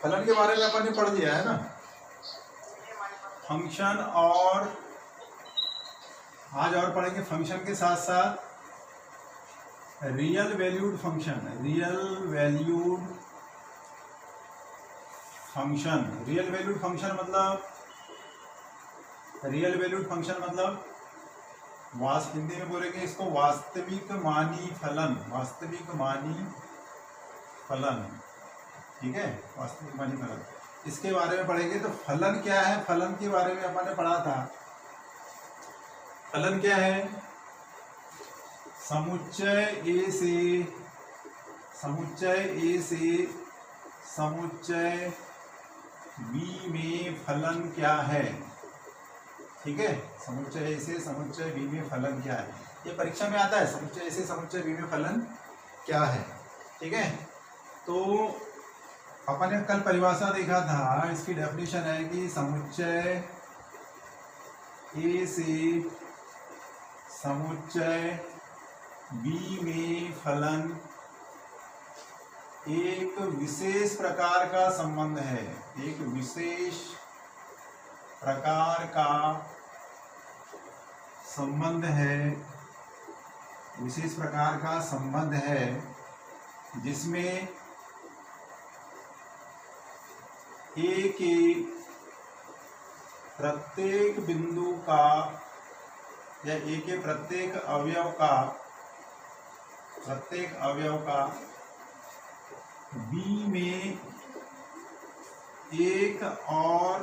फलन के बारे में अपन ने पढ़ लिया है ना, फंक्शन, और आज और पढ़ेंगे फंक्शन के साथ साथ real valued function. Real valued function, real valued function मतलब हिंदी में बोलेंगे इसको वास्तविक मानी फलन। वास्तविक मानी फलन, ठीक है, वास्तविक मानी फलन, इसके बारे में पढ़ेंगे। तो फलन क्या है, फलन के बारे में अपन ने पढ़ा था। फलन क्या है? समुच्चय ए से समुच्चय बी में फलन क्या है, ठीक है। समुच्चय ए से समुच्चय बी में फलन क्या है, ये परीक्षा में आता है। समुच्चय ए से समुच्चय बी में फलन क्या है, ठीक है। तो अपन ने कल परिभाषा देखा था, इसकी डेफिनेशन है कि समुच्चय ए से समुच्चय बी में फलन एक विशेष प्रकार का संबंध है। एक विशेष प्रकार का संबंध है, विशेष प्रकार का संबंध है जिसमें ए के प्रत्येक बिंदु का या ए के प्रत्येक अवयव का बी में एक और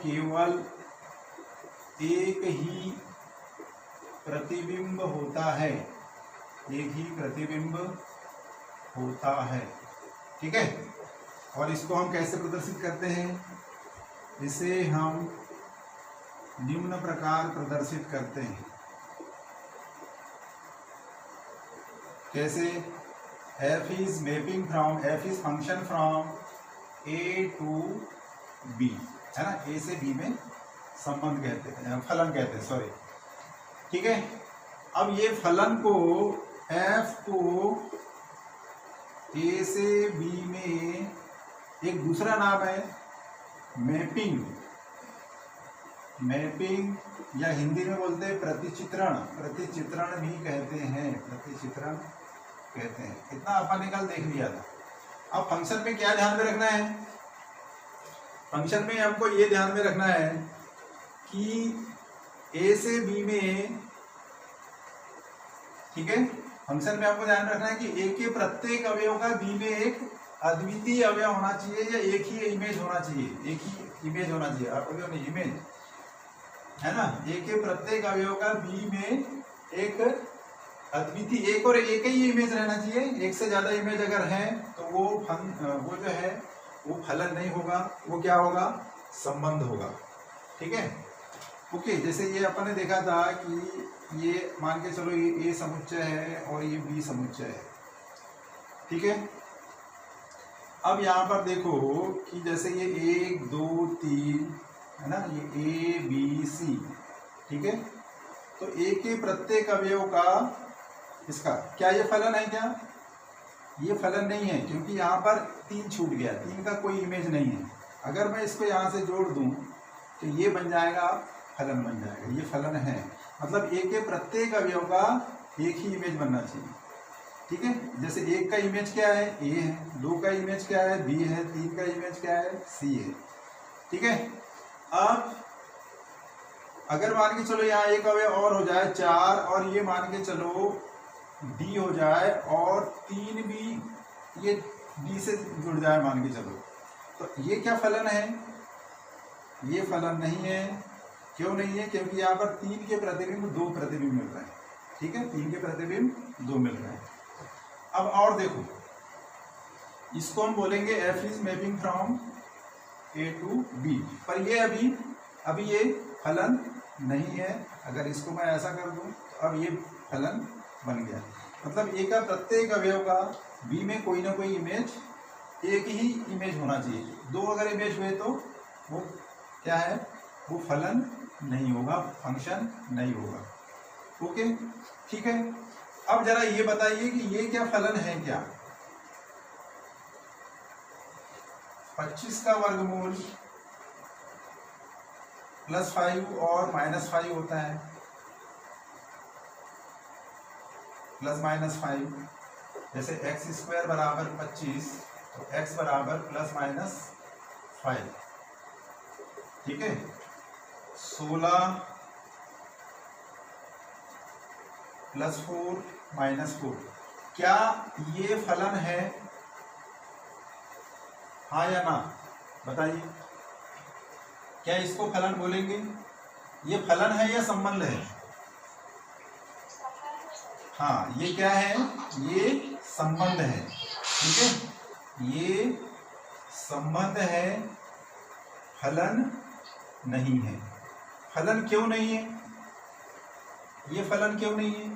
केवल एक ही प्रतिबिंब होता है, एक ही प्रतिबिंब होता है, ठीक है। और इसको हम कैसे प्रदर्शित करते हैं? इसे हम निम्न प्रकार प्रदर्शित करते हैं। कैसे? f is function from a to b, है ना, a से b में संबंध कहते हैं, फलन कहते हैं, सॉरी, ठीक है। अब ये फलन को, f को a से b में एक दूसरा नाम है मैपिंग या हिंदी में बोलते हैं प्रतिचित्रण भी कहते हैं, प्रतिचित्रण कहते हैं। इतना अपन ने कल देख लिया था। अब फंक्शन में क्या ध्यान में रखना है? फंक्शन में हमको ये ध्यान में रखना है कि ए से बी में, ठीक है, फंक्शन में हमको ध्यान रखना है कि ए के प्रत्येक अवयव का बी में एक अद्वितीय अवयव होना चाहिए या एक ही इमेज होना चाहिए, एक ही इमेज होना चाहिए, अवयव नहीं, इमेज, है ना। ए के प्रत्येक अवयव का बी में एक अद्वितीय, एक और एक ही इमेज रहना चाहिए। एक से ज्यादा इमेज अगर है तो वो जो है वो फलन नहीं होगा, वो क्या होगा? संबंध होगा, ठीक है। ओके, जैसे ये अपन ने देखा था कि ये मान के चलो ये ए समुच्चय है और ये बी समुच्चय है, ठीक है। अब यहाँ पर देखो कि जैसे ये 1 2 3 है ना, ये ए बी सी, ठीक है। तो ए के प्रत्येक अवयव का, इसका क्या ये फलन है? क्या ये फलन नहीं है, क्योंकि यहाँ पर 3 छूट गया, 3 का कोई इमेज नहीं है। अगर मैं इसको यहाँ से जोड़ दूं तो ये बन जाएगा, फलन बन जाएगा, ये फलन है। मतलब ए के प्रत्येक अवयव का एक ही इमेज बनना चाहिए, ठीक है। जैसे 1 का इमेज क्या है? ए है, 2 का इमेज क्या है? बी है, 3 का इमेज क्या है? सी है, ठीक है। अब अगर मान के चलो यहाँ एक अवयव और हो जाए 4, और ये मान के चलो डी हो जाए, और 3 भी ये डी से जुड़ जाए मान के चलो, तो ये क्या फलन है? ये फलन नहीं है। क्यों नहीं है? क्योंकि यहाँ पर 3 के प्रतिबिंब 2 प्रतिबिंब मिल रहे हैं, ठीक है, 3 के प्रतिबिंब 2 मिल रहे हैं। अब और देखो, इसको हम बोलेंगे f is mapping from a to b, पर ये अभी ये फलन नहीं है। अगर इसको मैं ऐसा कर दूं तो अब ये फलन बन गया। मतलब a का प्रत्येक अवयव का b में कोई ना कोई इमेज, एक ही इमेज होना चाहिए। 2 अगर इमेज हुए तो वो क्या है? वो फलन नहीं होगा, फंक्शन नहीं होगा। ओके, ठीक है। अब जरा ये बताइए कि ये क्या फलन है? क्या 25 का वर्गमूल +5 और -5 होता है, +-5। जैसे x² बराबर 25 तो x बराबर +-5, ठीक है। 16 +4 -4, क्या ये फलन है? हाँ या ना बताइए, क्या इसको फलन बोलेंगे? ये फलन है या संबंध है? हाँ, ये क्या है? ये संबंध है, ठीक है, ये संबंध है, फलन नहीं है। फलन क्यों नहीं है? ये फलन क्यों नहीं है?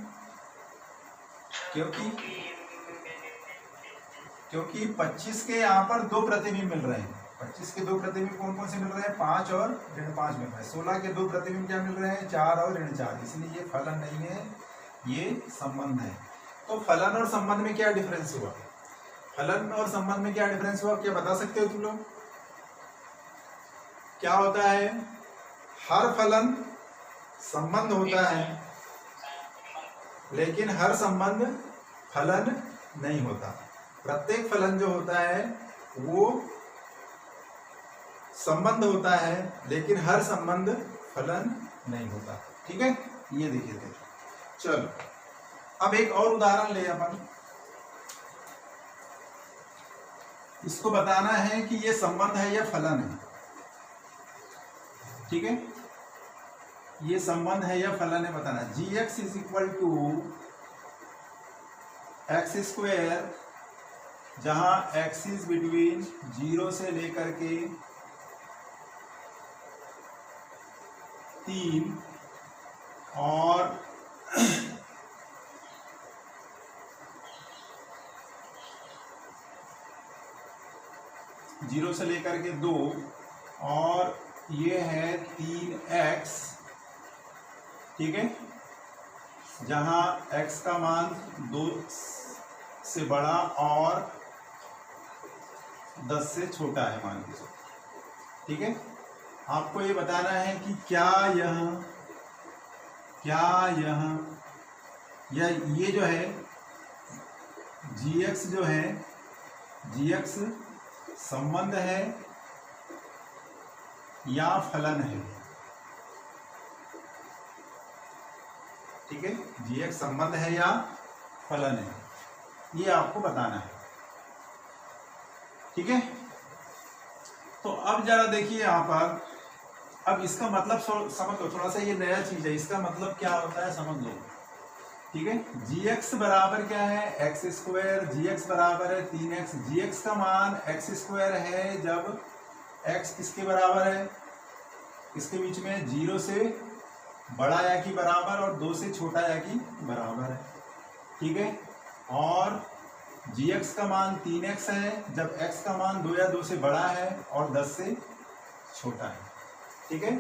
क्योंकि 25 के यहाँ पर 2 प्रतिबिंब मिल रहे हैं। 25 के 2 प्रतिबिंब कौन कौन से मिल रहे हैं? 5 और -5 मिल रहे हैं। 16 के 2 प्रतिबिंब क्या मिल रहे हैं? 4 और -4। इसलिए ये फलन नहीं है, ये संबंध है। तो फलन और संबंध में क्या डिफरेंस हुआ? फलन और संबंध में क्या डिफरेंस हुआ, क्या बता सकते हो तुम लोग? क्या होता है? हर फलन संबंध होता है, लेकिन हर संबंध फलन नहीं होता। प्रत्येक फलन जो होता है वो संबंध होता है, लेकिन हर संबंध फलन नहीं होता, ठीक है। ये देखिए, चलो अब एक और उदाहरण ले अपन। इसको बताना है कि ये संबंध है या फलन है, ठीक है। ये संबंध है या फलन है बताना। gx = x², जहां x इज बिटवीन 0 से लेकर के 3 और 0 से लेकर के 2, और ये है 3x, ठीक है, जहां x का मान 2 से बड़ा और 10 से छोटा है, मान लीजिए, ठीक है। आपको ये बताना है कि क्या ये जो है gx जो है, gx संबंध है या फलन है, ठीक है। gx संबंध है या फलन है, ये आपको बताना है, ठीक है। तो अब जरा देखिए यहाँ पर, अब इसका मतलब समझ लो, थोड़ा सा ये नया चीज है, इसका मतलब क्या होता है समझ लो, ठीक है। gx बराबर क्या है? x², gx बराबर है 3x। gx का मान x² है जब x किसके बराबर है? इसके बीच में 0 से बड़ा या कि बराबर और 2 से छोटा या कि बराबर है, ठीक है। और gx का मान 3x है जब x का मान 2 या 2 से बड़ा है और 10 से छोटा है, ठीक है।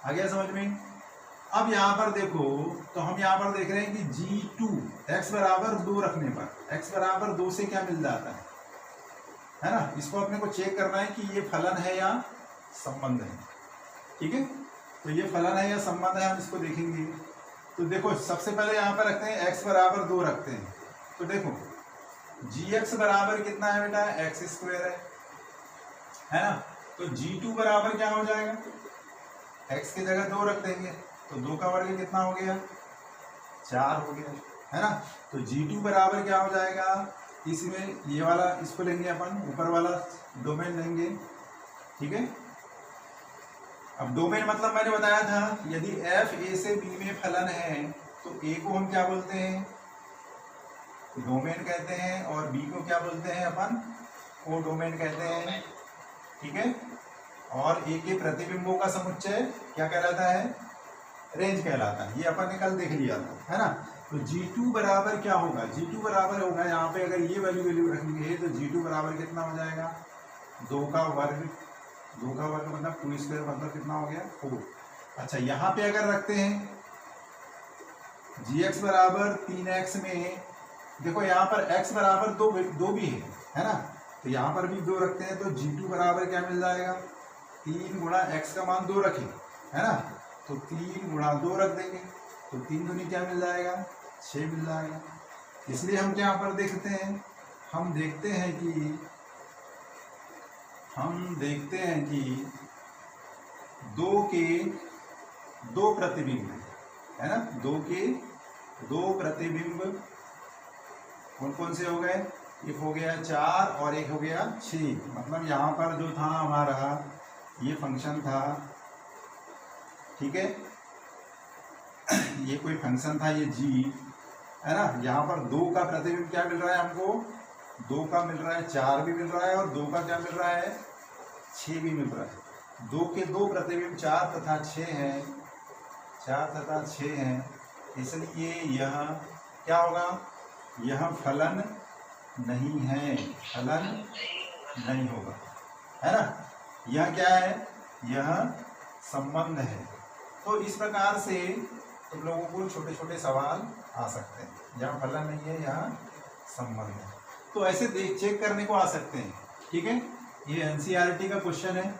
आ गया समझ में? अब यहाँ पर देखो, तो हम यहाँ पर देख रहे हैं कि g2 x बराबर 2 रखने पर x बराबर 2 से क्या मिल जाता है ना। इसको अपने को चेक करना है कि ये फलन है या संबंध है, ठीक है। तो ये फलन है या संबंध है, हम इसको देखेंगे। तो देखो, सबसे पहले यहाँ पर रखते हैं x बराबर 2 रखते हैं। तो देखो gx बराबर कितना है बेटा? x² है ना। तो g2 बराबर क्या हो जाएगा? x की जगह 2 रख देंगे, तो 2 का वर्ग कितना हो गया? 4 हो गया, है ना। तो g2 बराबर क्या हो जाएगा? इसमें ये वाला इसको लेंगे अपन, ऊपर वाला डोमेन लेंगे, ठीक है। अब डोमेन मतलब मैंने बताया था, यदि f a से b में फलन है तो a को हम क्या बोलते हैं? डोमेन कहते हैं, और b को क्या बोलते हैं अपन? को डोमेन कहते हैं, ठीक है। और a के प्रतिबिंबों का समुच्चय क्या कहलाता है? रेंज कहलाता है। ये अपन ने कल देख लिया था, है ना। तो g2 बराबर क्या होगा? g2 बराबर होगा, यहाँ पे अगर ये वैल्यू रखनी है तो g2 बराबर कितना हो जाएगा? 2 का वर्ग मतलब 2² मतलब कितना हो गया? 4। अच्छा, यहाँ पे अगर रखते हैं gx बराबर 3x में, देखो यहाँ पर x बराबर 2 भी है ना। तो यहाँ पर भी 2 रखते हैं, तो g2 बराबर क्या मिल जाएगा, 3 गुणा x का मान 2 रखें, है ना, तो 3 गुणा 2 रख देंगे, तो 3 दूनी क्या मिल जाएगा, 6 मिल जाएगा। इसलिए हम क्या पर देखते हैं, हम देखते हैं कि 2 के 2 प्रतिबिंब, है ना, 2 के 2 प्रतिबिंब कौन कौन से हो गए, एक हो गया 4 और एक हो गया 6। मतलब यहाँ पर जो था हमारा ये फंक्शन था, ठीक है, ये कोई फंक्शन था, ये g, है ना, यहाँ पर 2 का प्रतिबिंब क्या मिल रहा है हमको, 2 का मिल रहा है, 4 भी मिल रहा है, और 2 का क्या मिल रहा है, 6 भी मिल रहा है। 2 के 2 प्रतिबिंब 4 तथा 6 हैं, 4 तथा 6 हैं, इसलिए यह क्या होगा, यह फलन नहीं है, फलन नहीं होगा, है ना। यह क्या है, यह संबंध है। तो इस प्रकार से तुम लोगों को छोटे छोटे सवाल आ सकते हैं, यहाँ फलन नहीं है, यहाँ संबंध है। तो ऐसे चेक करने को आ सकते हैं, ठीक है। ये एनसीईआरटी का क्वेश्चन है,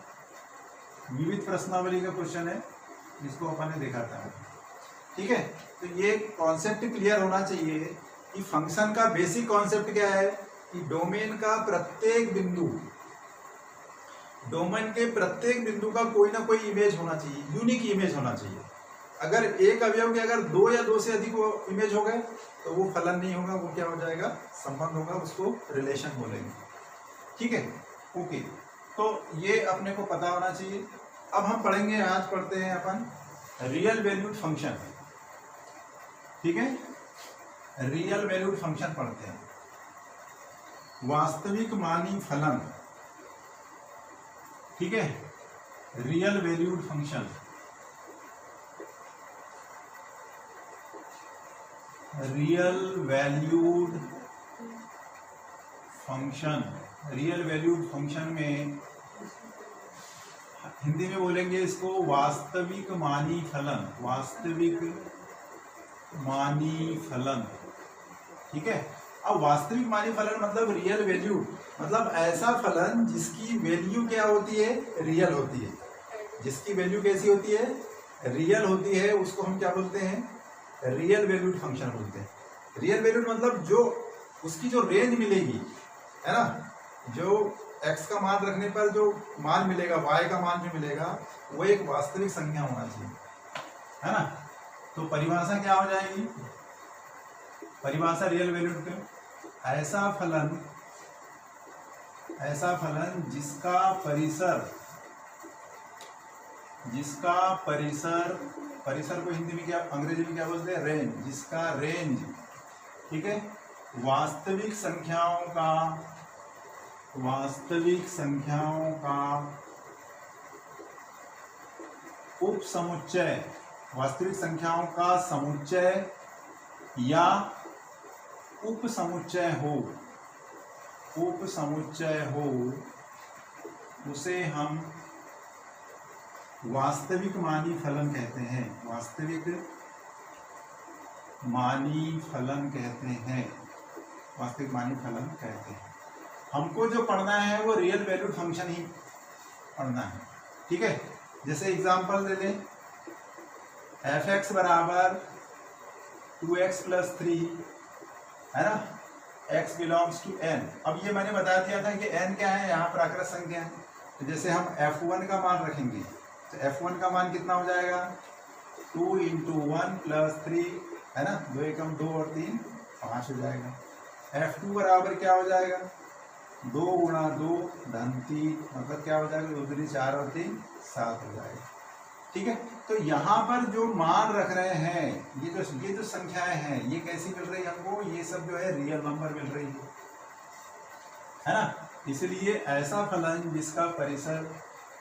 विविध प्रश्नावली का क्वेश्चन है, इसको अपन ने देखा था, ठीक है। तो ये कॉन्सेप्ट क्लियर होना चाहिए कि फंक्शन का बेसिक कॉन्सेप्ट क्या है, कि डोमेन का प्रत्येक बिंदु, डोमेन के प्रत्येक बिंदु का कोई ना कोई इमेज होना चाहिए, यूनिक इमेज होना चाहिए। अगर एक अवयव के अगर 2 या 2 से अधिक इमेज हो गए तो वो फलन नहीं होगा, वो क्या हो जाएगा, संबंध होगा, उसको रिलेशन बोलेंगे, ठीक है, ओके। तो ये अपने को पता होना चाहिए। अब हम पढ़ेंगे, आज पढ़ते हैं अपन रियल वैल्यूड फंक्शन, ठीक है, रियल वैल्यूड फंक्शन पढ़ते हैं, वास्तविक मानी फलन, ठीक है, real valued function, real valued function, real valued function में हिंदी में बोलेंगे इसको वास्तविक मानी फलन, वास्तविक मानी फलन, ठीक है। अब वास्तविक मानी फलन मतलब रियल वैल्यू, मतलब ऐसा फलन जिसकी वैल्यू क्या होती है, रियल होती है, जिसकी वैल्यू कैसी होती है, रियल होती है, उसको हम क्या बोलते हैं, रियल वैल्यूड फंक्शन बोलते हैं। रियल वैल्यूड मतलब जो उसकी जो रेंज मिलेगी, है ना, जो x का मान रखने पर जो मान मिलेगा, y का मान जो मिलेगा, वो एक वास्तविक संख्या होना चाहिए, है ना। तो परिभाषा क्या हो जाएगी, परिभाषा रियल वैल्यूड पे, ऐसा फलन जिसका परिसर को हिंदी में क्या, अंग्रेजी में क्या बोलते हैं, रेंज, जिसका रेंज, ठीक है, वास्तविक संख्याओं का उपसमुच्चय, वास्तविक संख्याओं का समुच्चय या उपसमुच्चय हो, उसे हम वास्तविक मानी फलन कहते हैं, वास्तविक मानी फलन कहते हैं, वास्तविक मानी फलन कहते हैं। हमको जो पढ़ना है वो रियल वैल्यूड फंक्शन ही पढ़ना है, ठीक है। जैसे एग्जांपल दे लें, f(x) बराबर 2x + 3, है ना, x बिलोंग्स टू n। अब ये मैंने बता दिया था कि n क्या है, यहाँ प्राकृत संख्या है। तो जैसे हम f1 का मान रखेंगे, तो f1 का मान कितना हो जाएगा, 2 × 1 + 3, है ना, 2 × 2 और 3 5 हो जाएगा। f2 बराबर क्या हो जाएगा, 2 × 2 = 3, मतलब क्या हो जाएगा, 2 × 3 4 और 3 7 हो जाएगा, ठीक है। तो यहाँ पर जो मान रख रहे हैं, ये जो संख्याएं हैं, ये कैसी मिल रही है हमको, ये सब जो है रियल नंबर मिल रही है ना। इसलिए ऐसा फलन जिसका परिसर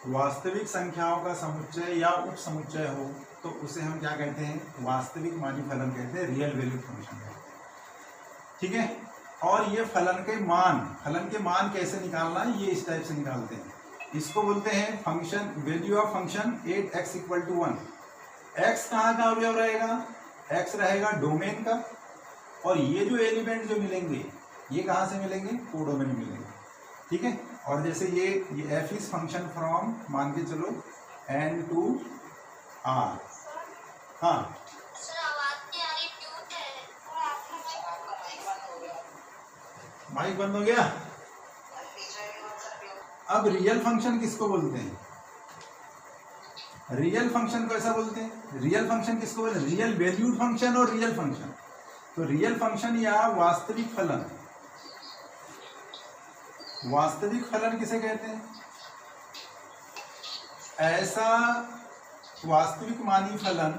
वास्तविक संख्याओं का समुच्चय या उपसमुच्चय हो, तो उसे हम क्या कहते हैं, वास्तविक मानी फलन कहते हैं, रियल वैल्यूड फंक्शन कहते हैं, ठीक है। और ये फलन के मान कैसे निकालना है, ये इस टाइप से निकालते हैं। इसको बोलते हैं function, value of function 8x = 1। x कहाँ का अवयव रहेगा, x रहेगा डोमेन का, और ये जो एलिमेंट जो मिलेंगे ये कहाँ से मिलेंगे, कोडोमेन मिलेंगे। ठीक है। और जैसे ये f इज फंक्शन फ्रॉम मान के चलो n to r। हाँ माइक बंद हो गया। अब रियल फंक्शन किसको बोलते हैं? रियल फंक्शन को ऐसा बोलते हैं। रियल फंक्शन किसको बोलते हैं? रियल वैल्यूड फंक्शन और रियल फंक्शन। तो रियल फंक्शन या वास्तविक फलन, वास्तविक फलन किसे कहते हैं? ऐसा वास्तविक मानी फलन,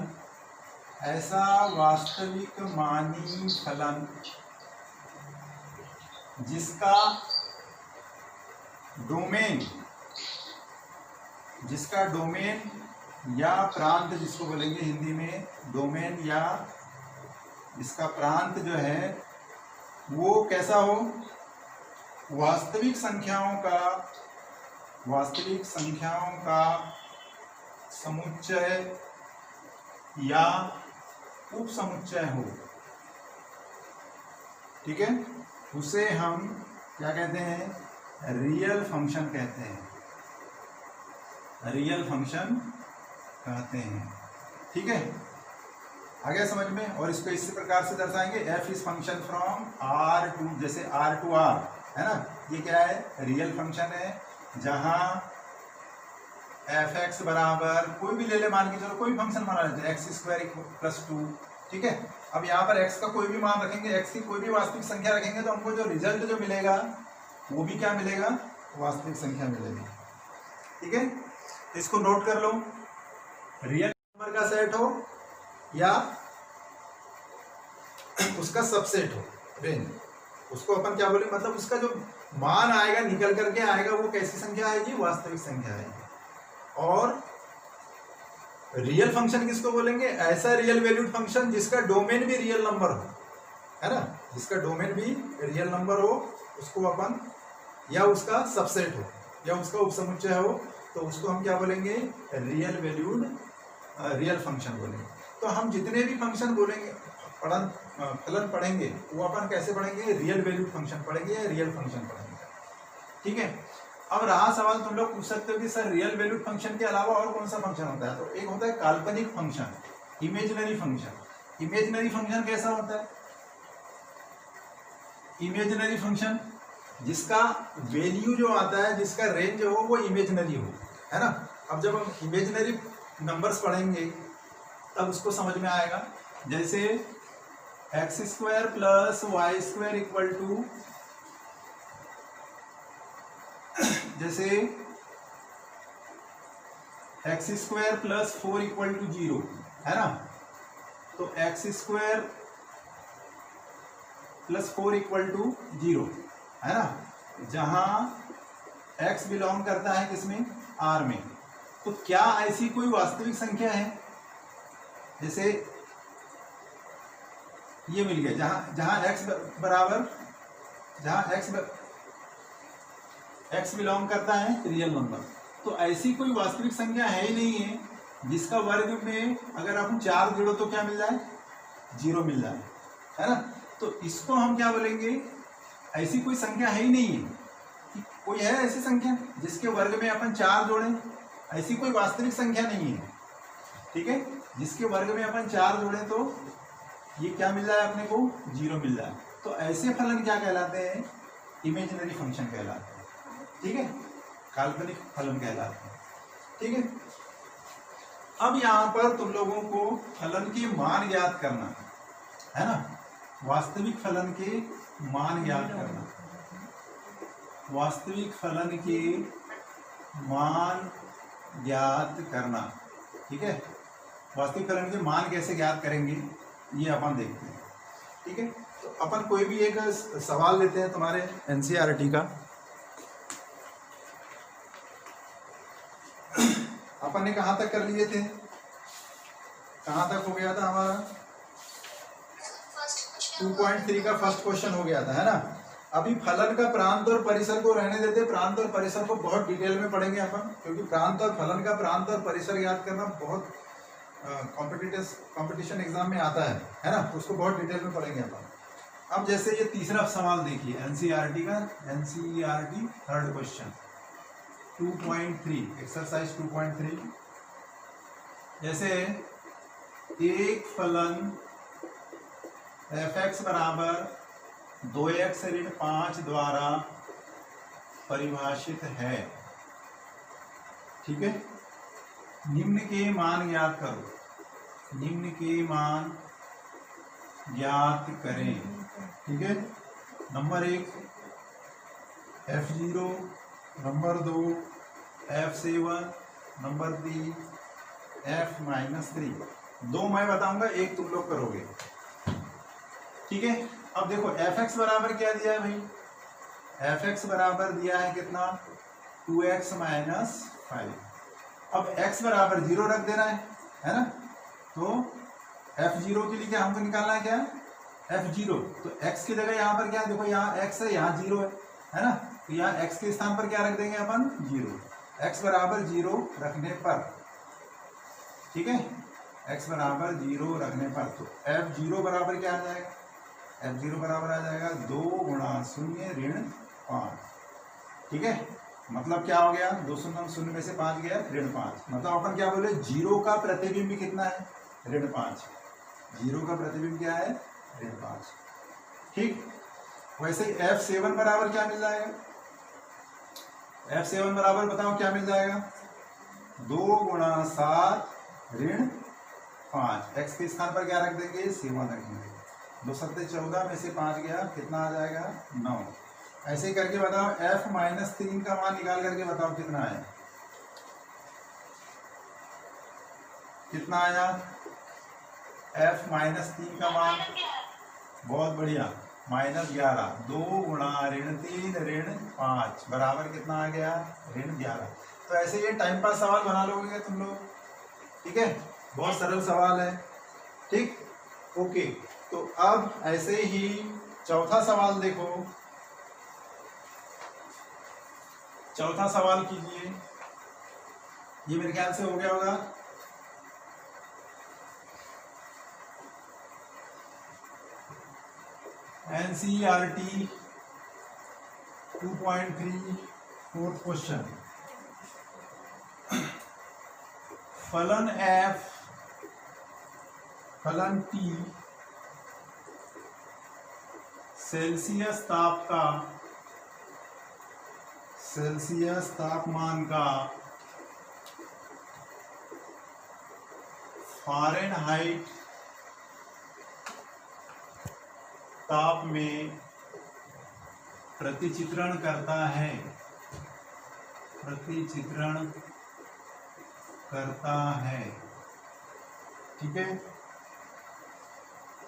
ऐसा वास्तविक मानी फलन जिसका डोमेन या प्रांत, जिसको बोलेंगे हिंदी में डोमेन, या इसका प्रांत जो है वो कैसा हो? वास्तविक संख्याओं का समुच्चय या उपसमुच्चय हो। ठीक है, उसे हम क्या कहते हैं? रियल फंक्शन कहते हैं। रियल फंक्शन कहते हैं। ठीक है, आ गया समझ में? और इसको इसी प्रकार से दर्शाएंगे, f is function from r to, जैसे r टू r है ना, ये क्या है? रियल फंक्शन है जहां f(x) बराबर कोई भी ले ले, मान के चलो कोई फंक्शन बना लेते हैं, x² + 2। ठीक है, अब यहाँ पर x का कोई भी मान रखेंगे, x की कोई भी वास्तविक संख्या रखेंगे तो हमको जो रिजल्ट जो मिलेगा वो भी क्या मिलेगा? वास्तविक संख्या मिलेगी। ठीक है, इसको नोट कर लो। रियल नंबर का सेट हो या उसका सबसेट हो, रेंज, उसको अपन क्या बोले? मतलब उसका जो मान आएगा, निकल करके आएगा, वो कैसी संख्या आएगी? वास्तविक संख्या आएगी। और रियल फंक्शन किसको बोलेंगे? ऐसा रियल वैल्यूड फंक्शन जिसका डोमेन भी रियल नंबर हो, है ना, जिसका डोमेन भी रियल नंबर हो, उसको अपन, या उसका सबसेट हो या उसका उपसमुच्चय हो, तो उसको हम क्या बोलेंगे? रियल वैल्यूड रियल फंक्शन बोलेंगे। तो हम जितने भी फंक्शन बोलेंगे, फलन पढ़ेंगे, वो अपन कैसे पढ़ेंगे? रियल वैल्यूड फंक्शन पढ़ेंगे या रियल फंक्शन पढ़ेंगे। ठीक है, अब रहा सवाल, तुम लोग पूछ सकते हो कि सर रियल वैल्यूड फंक्शन के अलावा और कौन सा फंक्शन होता है? तो एक होता है काल्पनिक function, imaginary function. Imaginary function कैसा होता है? इमेजिनरी फंक्शन जिसका वैल्यू जो आता है, जिसका रेंज हो वो इमेजिनरी हो, है ना। अब जब हम इमेजिनरी नंबर्स पढ़ेंगे तब उसको समझ में आएगा। जैसे x² + y² = जैसे x² + 4 = 0, है ना। तो x² + 4 = 0, है ना, जहां x बिलोंग करता है किसमें? r में। तो क्या ऐसी कोई वास्तविक संख्या है? जैसे ये मिल गया, जहां x बराबर, जहां x बिलोंग करता है रियल नंबर, तो ऐसी कोई वास्तविक संख्या है ही नहीं है जिसका वर्ग में अगर आप 4 जोड़ो तो क्या मिल जाए? 0 मिल जाए, है ना। तो इसको हम क्या बोलेंगे? ऐसी कोई संख्या है ही नहीं है कि कोई है ऐसी संख्या जिसके वर्ग में अपन 4 जोड़ें, ऐसी कोई वास्तविक संख्या नहीं है। ठीक है, जिसके वर्ग में अपन 4 जोड़ें तो ये क्या मिल जाए अपने को? 0 मिल जाए। तो ऐसे फलन क्या कहलाते हैं? इमेजिनरी फंक्शन कहलाते हैं। ठीक है, काल्पनिक फलन कहलाते हैं। ठीक है, अब यहाँ पर तुम लोगों को फलन के मान ज्ञात करना है ना, वास्तविक फलन के मान ज्ञात करना, वास्तविक फलन के मान ज्ञात करना। ठीक है, वास्तविक फलन के मान कैसे ज्ञात करेंगे ये अपन देखते हैं। ठीक है, तो अपन कोई भी एक सवाल लेते हैं तुम्हारे एनसीईआरटी का। अपन ने कहाँ तक कर लिए थे? कहाँ तक हो गया था हमारा? 2.3 का फर्स्ट क्वेश्चन हो गया था, है ना। अभी फलन का प्रांत और परिसर को रहने देते, प्रांत और परिसर को बहुत डिटेल में पढ़ेंगे अपन, क्योंकि प्रांत और फलन का प्रांत और परिसर याद करना बहुत कंपटीशन एग्जाम में आता है ना, तो उसको बहुत डिटेल में पढ़ेंगे अपन। अब जैसे ये तीसरा सवाल देखिए एनसीईआरटी का, एनसीईआरटी थर्ड क्वेश्चन 2.3 एक्सरसाइज 2.3। जैसे एक फलन f(x) बराबर 2x ऋण 5 द्वारा परिभाषित है, ठीक है। निम्न के मान ज्ञात करो, निम्न के मान ज्ञात करें, ठीक है। Number 1 f0, number 2 f7, number 3 f-3। दो मैं बताऊंगा, एक तुम लोग करोगे, ठीक है। अब देखो f(x) बराबर क्या दिया है भाई, f(x) बराबर दिया है कितना 2x - 5। अब x बराबर 0 रख देना है ना। तो f0 के लिए क्या हमको निकालना है, क्या f0। तो x की जगह यहाँ पर क्या है, देखो यहाँ x है, यहाँ 0 है ना। तो यहाँ x के स्थान पर क्या रख देंगे अपन 0। x बराबर 0 रखने पर, ठीक है, x बराबर 0 रखने पर तो f0 बराबर क्या आ जाएगा, f0 बराबर आ जाएगा 2 × 0 ऋण 5, ठीक है। मतलब क्या हो गया, 2 0 0 में से 5 गया ऋण 5। मतलब अपन क्या बोले, 0 का प्रतिबिंब कितना है ऋण 5, 0 का प्रतिबिंब क्या है ऋण 5, ठीक। वैसे f7 बराबर क्या मिल जाएगा, f7 बराबर बताओ क्या मिल जाएगा 2 × 7 ऋण 5। x के स्थान पर क्या रख देंगे 7 रखेंगे। 2 7 14 में से 5 गया, कितना आ जाएगा 9। ऐसे ही करके बताओ f-3 का मान निकाल करके बताओ कितना आया, कितना आया f-3 का मान, बहुत बढ़िया, -11। 2 × 3 ऋण 5 बराबर कितना आ गया ऋण 11। तो ऐसे ये टाइम पास सवाल बना लोगे तुम लोग, ठीक है। बहुत सरल सवाल है, ठीक, ओके। तो अब ऐसे ही चौथा सवाल देखो, चौथा सवाल कीजिए। ये मेरे ख्याल से हो गया होगा, एनसीईआरटी 2.3 फोर्थ क्वेश्चन। फलन f, फलन t सेल्सियस तापमान का फ़ारेनहाइट ताप में प्रतिचित्रण करता है, प्रतिचित्रण करता है, ठीक है।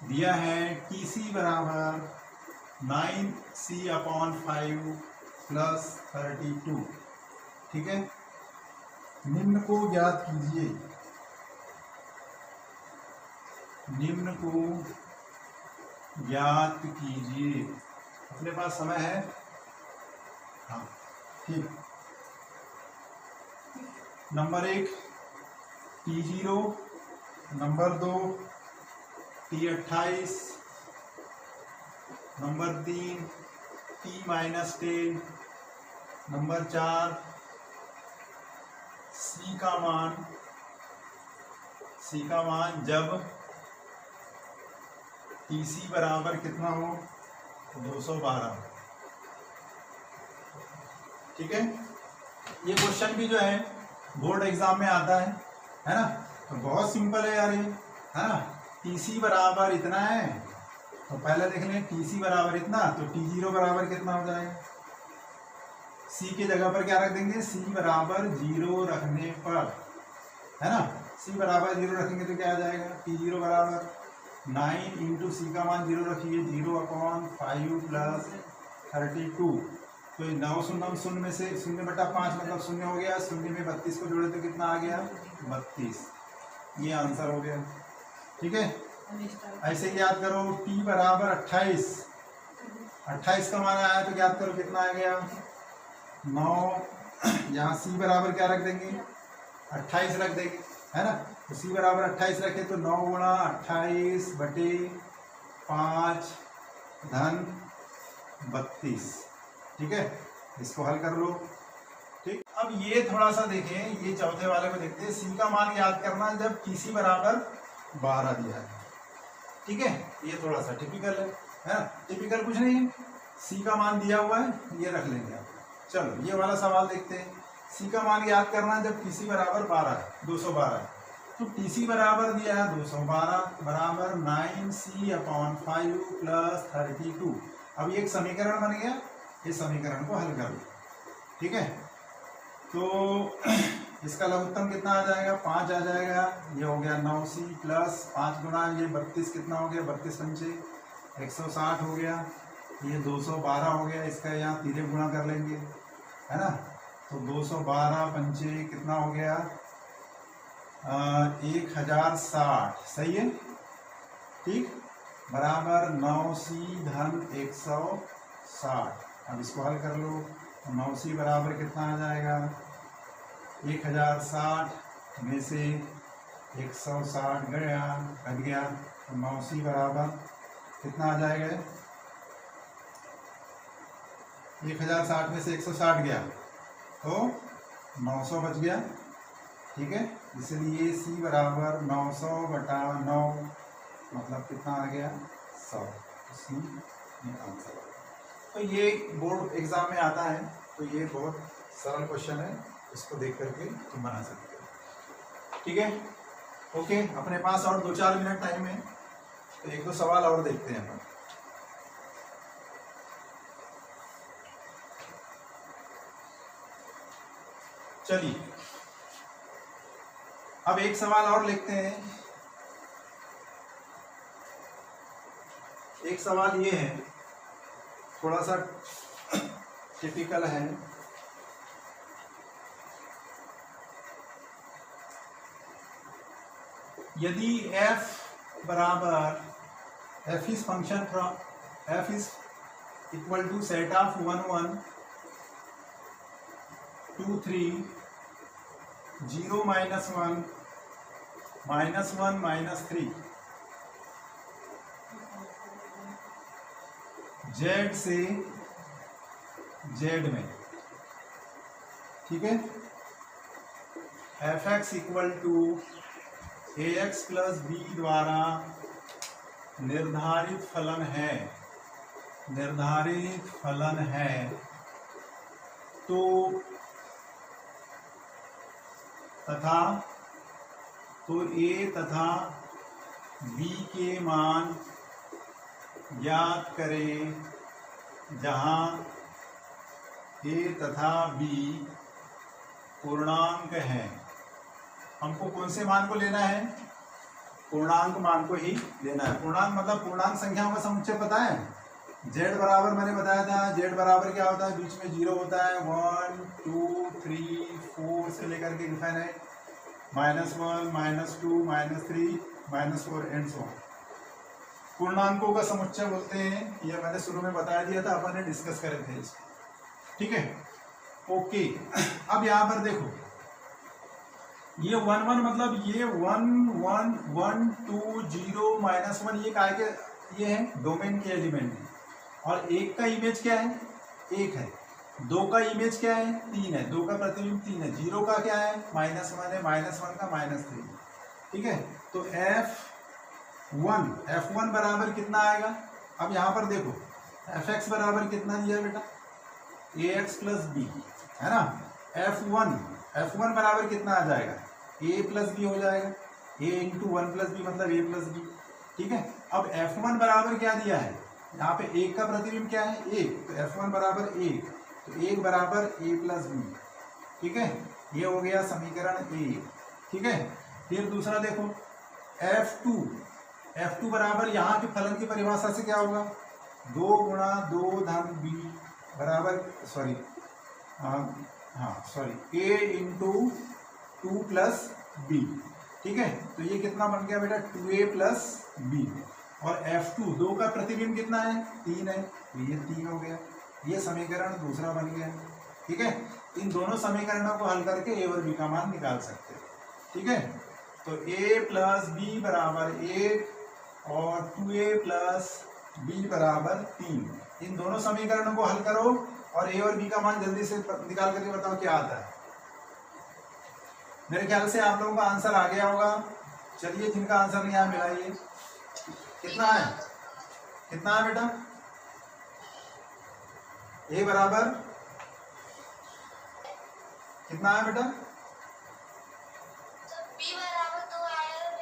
दिया है TC बराबर 9c/5 + 32, ठीक है। निम्न को ज्ञात कीजिए, निम्न को ज्ञात कीजिए। अपने पास समय है, हाँ, ठीक। Number 1 T0, number 2 T28, number 3 T-10, number 4 C का मान जब TC बराबर कितना हो 212, ठीक है। ये क्वेश्चन भी जो है बोर्ड एग्जाम में आता है ना। तो बहुत सिंपल है यार ये, है ना। TC बराबर इतना है, तो पहले देख लें TC बराबर इतना, तो T0 बराबर कितना हो जाएगा, C की जगह पर क्या रख देंगे, C बराबर 0 रखने पर, है ना। C बराबर 0 रखेंगे तो क्या आ जाएगा, T0 बराबर 9 × C का मान 0 रखिए, 0/5 + 32। तो 9 0 0 में से 0/5 मतलब 0 हो गया, 0 में 32 को जोड़े तो कितना आ गया 32। ये आंसर हो गया, ठीक है। ऐसे याद करो T बराबर 28, 28 का मान आया तो याद करो कितना आ गया 9। यहाँ C बराबर क्या रख देंगे 28 रख देंगे, है ना। तो C बराबर 28 रखे तो 9 × 28/5 धन 32। ठीक है, इसको हल कर लो। ठीक, अब ये थोड़ा सा देखें, ये चौथे वाले को देखते हैं। सी का मान याद करना जब TC बराबर 12 दिया है। ठीक है, ये थोड़ा सा टिपिकल है ना? टिपिकल कुछ नहीं है, सी का मान दिया हुआ है, ये रख लेंगे आप। चलो ये वाला सवाल देखते हैं। सी का मान याद करना जब TC बराबर 12 है, 212 है, तो TC बराबर दिया है 212 बराबर 9C/5 + 32। अब ये एक समीकरण बन गया, इस समीकरण को हल कर लो। ठीक है, तो इसका लघुत्तम कितना आ जाएगा? 5 आ जाएगा। ये हो गया 9C प्लस 5 गुणा ये 32 कितना हो गया? 32 पंचे 160 हो गया। ये 212 हो गया, इसका यहाँ तीरे गुणा कर लेंगे, है ना? तो 212 पंचे कितना हो गया? 1060। सही है, ठीक, बराबर 9C धन 160। अब इसको हल कर लो। 9C बराबर कितना आ जाएगा? 1060 में से 160 गया, कट गया, तो 9C बराबर कितना आ जाएगा? 1060 में से 160 गया तो 900 बच गया। ठीक है, इसलिए C बराबर 900/9 मतलब कितना आ गया? 100। C ये आंसर। तो ये बोर्ड एग्जाम में आता है, तो ये बहुत सरल क्वेश्चन है, इसको देख करके तुम बना सकते हो। ठीक है, ओके, अपने पास और 2-4 मिनट टाइम है, तो 1-2 सवाल और देखते हैं अपन। चलिए अब एक सवाल और लिखते हैं। एक सवाल ये है, थोड़ा सा टिपिकल है। यदि f बराबर f is function from f is equal to set of 1 1 2 3 0 -1 -1 -3 Z से Z में, ठीक है, fx equal to ax plus b द्वारा निर्धारित फलन है, निर्धारित फलन है, तो तथा तो a तथा b के मान ज्ञात करें जहां a तथा b पूर्णांक हैं। हमको कौन से मान को लेना है? पूर्णांक मान को ही लेना है। पूर्णांक मतलब पूर्णांक संख्याओं का समुच्चय पता है। z बराबर मैंने बताया था, z बराबर क्या होता है? बीच में 0 होता है, 1 2 3 4 से लेकर के इनफाइनाइट, -1 -2 -3 -4 एंड सो ऑन। पूर्णांकों का समुच्चय बोलते हैं, यह मैंने शुरू में बता दिया था, अपन ने डिस्कस करे थे इसको। ठीक है, ओके। अब यहाँ पर देखो, ये 1 1 मतलब ये 1 1 1 2 0 -1 ये काय के ये है? डोमेन के एलिमेंट है। और एक का इमेज क्या है? 1 है। 2 का इमेज क्या है? 3 है। 2 का प्रतिबिंब 3 है। 0 का क्या है? -1 है। -1 का -3। ठीक है, तो f1 बराबर कितना आएगा? अब यहाँ पर देखो, fx बराबर कितना दिया बेटा? ax प्लस b, है ना? f1 बराबर कितना आ जाएगा? a प्लस b हो जाएगा। a इंटू 1 प्लस b मतलब a प्लस b। ठीक है, अब f1 बराबर क्या दिया है? यहाँ पे 1 का प्रतिबिंब क्या है? 1, तो f1 बराबर 1, तो 1 बराबर a प्लस b। ठीक है, ये हो गया समीकरण 1। ठीक है, फिर दूसरा देखो, f2 बराबर यहाँ के फलन की परिभाषा से क्या होगा? 2 गुणा 2 धन b बराबर a इंटू 2 प्लस b। ठीक है, तो ये कितना बन गया बेटा? 2a plus b। और f2 2 का प्रतिबिंब कितना है? 3 है, तो ये 3 हो गया। ये समीकरण दूसरा बन गया। ठीक है, इन दोनों समीकरणों को हल करके a और b का मान निकाल सकते हैं। ठीक है, तो a प्लस b बराबर 1 और 2a प्लस b बराबर 3। इन दोनों समीकरणों को हल करो और a और b का मान जल्दी से निकाल करके बताओ क्या आता है। मेरे ख्याल से आप लोगों का आंसर आ गया होगा। चलिए, जिनका आंसर नहीं आया मिलाइए। कितना है, कितना है बेटा? a बराबर कितना है बेटा? b बराबर 2 आया और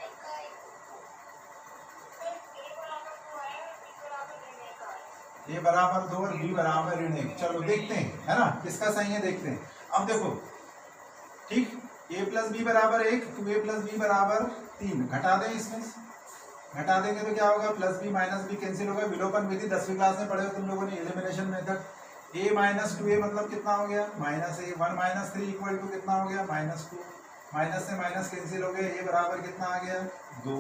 a a बराबर 2 और b बराबर ऋण 1। चलो देखते हैं, है ना, किसका सही है देखते हैं। अब देखो, ठीक, a प्लस बी बराबर 1, 2a प्लस बी बराबर 3। घटा दें, इसमें घटा देंगे तो क्या होगा? Plus B minus B cancel होगा। विलोपन विधि 10वीं क्लास में पढ़े हो तुम लोगों ने, elimination method. a minus 2a मतलब कितना हो गया? Minus a। 1 minus 3 equal to कितना हो गया? माइनस 2। माइनस से माइनस कैंसिल हो गया, a बराबर कितना आ गया? 2।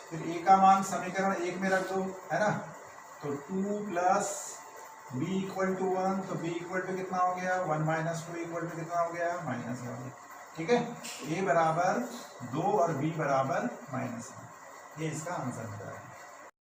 फिर a का मान समीकरण 1 में रख दो, है ना, तो 2 प्लस b इक्वल टू 1, तो b इक्वल टू कितना हो गया? 1 माइनस 2 इक्वल टू कितना हो गया? माइनस 1। ठीक है, a बराबर 2 और b बराबर -1। ये इसका आंसर होता है।